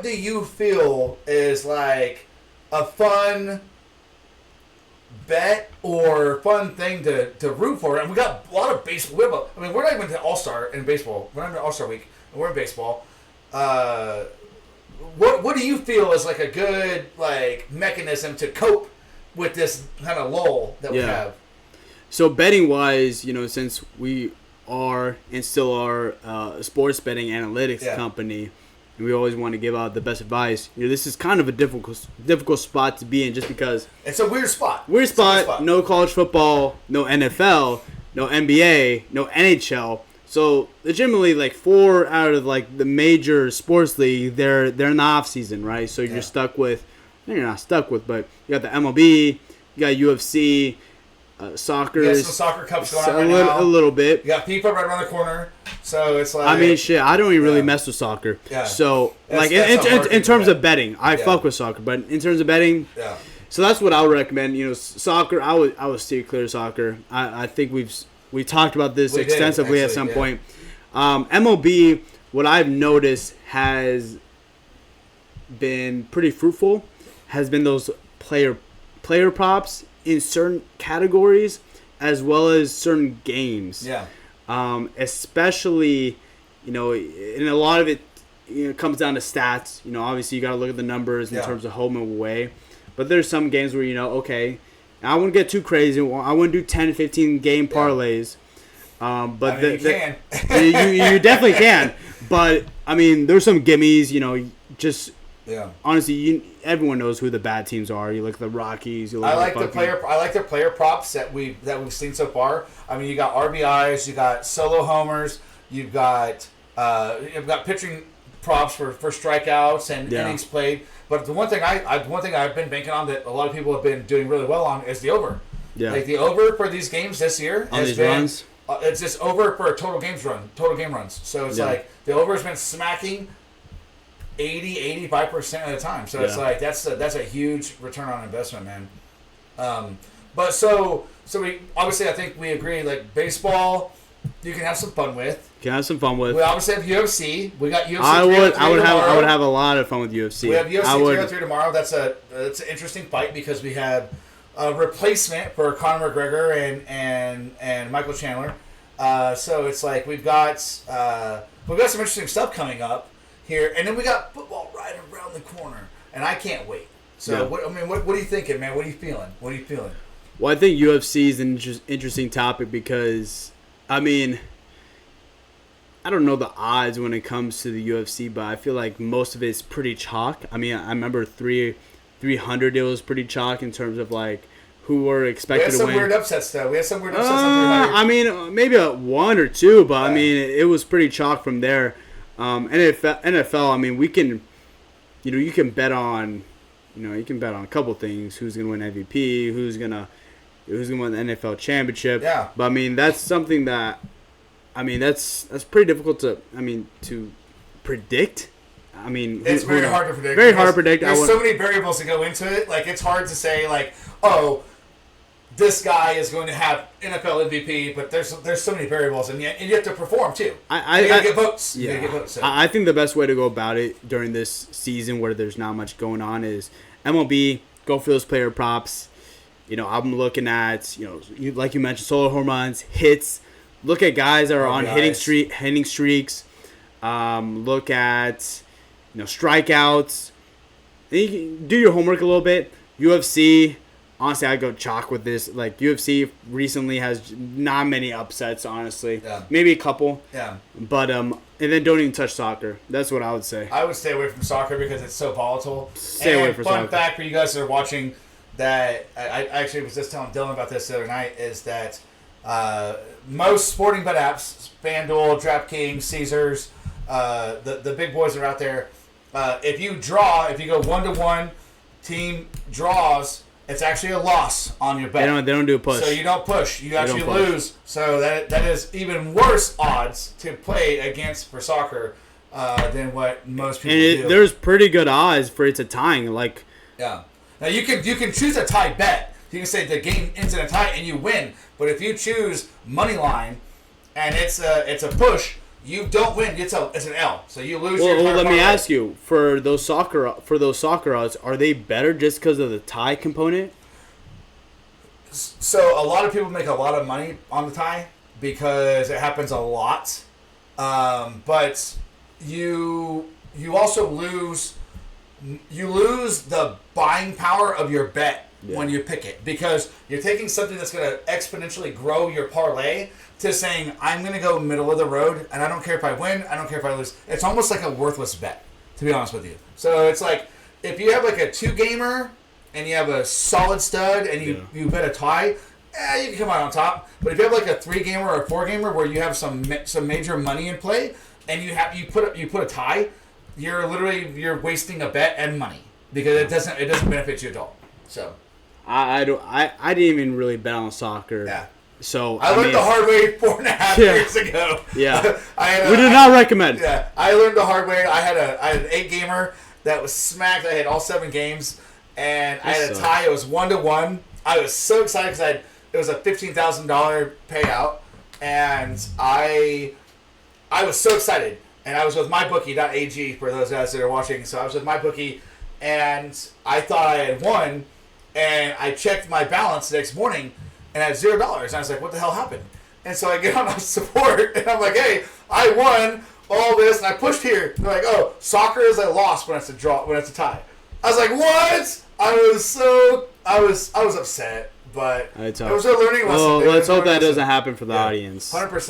do you feel is like a fun bet or fun thing to root for? And we got a lot of baseball. We're not even to All-Star in baseball. We're not even All-Star week. We're in baseball. What do you feel is like a good like mechanism to cope with this kind of lull that we have? So betting wise, since we are and still are a sports betting analytics company, and we always want to give out the best advice. This is kind of a difficult spot to be in, just because it's a weird spot. No college football, no NFL, no NBA, no NHL. So legitimately, like 4 out of like the major sports league, they're in the off season, right? So you're stuck with. You're not stuck with, but you got the MLB, you got UFC. Soccer. You got some soccer cups going on right now. A little bit. You got FIFA right around the corner, so it's like. I mean, shit. I don't even really mess with soccer. Yeah. So, in terms of betting, I fuck with soccer, but in terms of betting, so that's what I would recommend. Soccer. I would steer clear of soccer. I think we talked about this extensively at some point. MLB, what I've noticed has been pretty fruitful, has been those player props in certain categories as well as certain games. Yeah. Especially, and a lot of it comes down to stats. Obviously you got to look at the numbers in terms of home and away. But there's some games where, okay, I wouldn't get too crazy. I wouldn't do 10, 15 game parlays. But you can. you definitely can. But, there's some gimmies, just... Yeah. Honestly, everyone knows who the bad teams are. You look at the Rockies. I like the player props that we've seen so far. You got RBIs, you got solo homers, you've got pitching props for strikeouts and innings played. But the one thing I've been banking on that a lot of people have been doing really well on is the over. Yeah. Like the over for these games this year on these runs. It's just over for total game runs. So it's like the over has been smacking 80-85% of the time. So it's like that's a huge return on investment, man. But so we obviously I think we agree, like baseball you can have some fun with. We obviously have UFC. We got UFC. I would have a lot of fun with UFC. We have UFC 303 tomorrow. That's an interesting fight because we have a replacement for Conor McGregor and Michael Chandler. So it's like we've got some interesting stuff coming up here, and then we got football right around the corner, and I can't wait. So, what are you thinking, man? What are you feeling? Well, I think UFC is an interesting topic because, I don't know the odds when it comes to the UFC, but I feel like most of it is pretty chalk. I remember 300, it was pretty chalk in terms of, like, who were expected to win. We had some weird upsets, though. On 300. Maybe a 1 or 2, but, it was pretty chalk from there. NFL, we can, you can bet on, a couple things. Who's gonna win MVP? Who's gonna win the NFL championship? Yeah. But that's something that, that's pretty difficult to predict. It's very hard to predict. Very hard to predict. There's so many variables to go into it. Like it's hard to say, like, oh, this guy is going to have NFL MVP, but there's so many variables, and you have to perform too. You gotta get votes. Yeah. You gotta get votes. So. I think the best way to go about it during this season where there's not much going on is MLB, go for those player props. I'm looking at, like you mentioned, solo home runs, hits. Look at guys that are on hitting streaks. Look at, strikeouts. And you can do your homework a little bit. UFC. Honestly, I'd go chalk with this. Like, UFC recently has not many upsets, honestly. Yeah. Maybe a couple. Yeah. But, and then don't even touch soccer. That's what I would say. I would stay away from soccer because it's so volatile. Stay away from soccer. Fun fact for you guys that are watching that, I actually was just telling Dylan about this the other night, is that most sporting bet apps, FanDuel, DraftKings, Caesars, the big boys are out there. If you go 1-1, team draws, it's actually a loss on your bet. They don't do a push. So you don't push. You actually lose. So that is even worse odds to play against for soccer than what most people do. There's pretty good odds for it to tying. Like, yeah. Now you can choose a tie bet. You can say the game ends in a tie and you win. But if you choose money line and it's a push, You don't win. It's an L. So you lose. Well, your let me parlay. ask you, for those soccer odds, are they better just because of the tie component? So a lot of people make a lot of money on the tie because it happens a lot, but you also lose the buying power of your bet when you pick it, because you're taking something that's going to exponentially grow your parlay to saying, I'm going to go middle of the road and I don't care if I win, I don't care if I lose. It's almost like a worthless bet, to be honest with you. So it's like if you have like a 2-gamer and you have a solid stud and you bet a tie, you can come out on top. But if you have like a 3-gamer or a 4-gamer where you have some major money in play and you put a tie, you're wasting a bet and money because it doesn't benefit you at all. So I didn't even really bet on soccer. Yeah. So I learned the hard way 4.5 years ago. Yeah. We did not recommend. Yeah. I learned the hard way. I had an 8-gamer that was smacked. I had all 7 games. And I had a tie. It was 1-1. I was so excited because it was a $15,000 payout, and I was so excited. And I was with mybookie.ag for those guys that are watching. So I was with mybookie, and I thought I had won, and I checked my balance the next morning, and I had $0. And I was like, "What the hell happened?" And so I get on support, and I'm like, "Hey, I won all this," and I pushed here. They're like, "Oh, soccer is a loss when it's a draw, when it's a tie." I was like, "What?" I was upset, but it was a learning lesson. Well, let's hope that doesn't happen for the audience. 100%.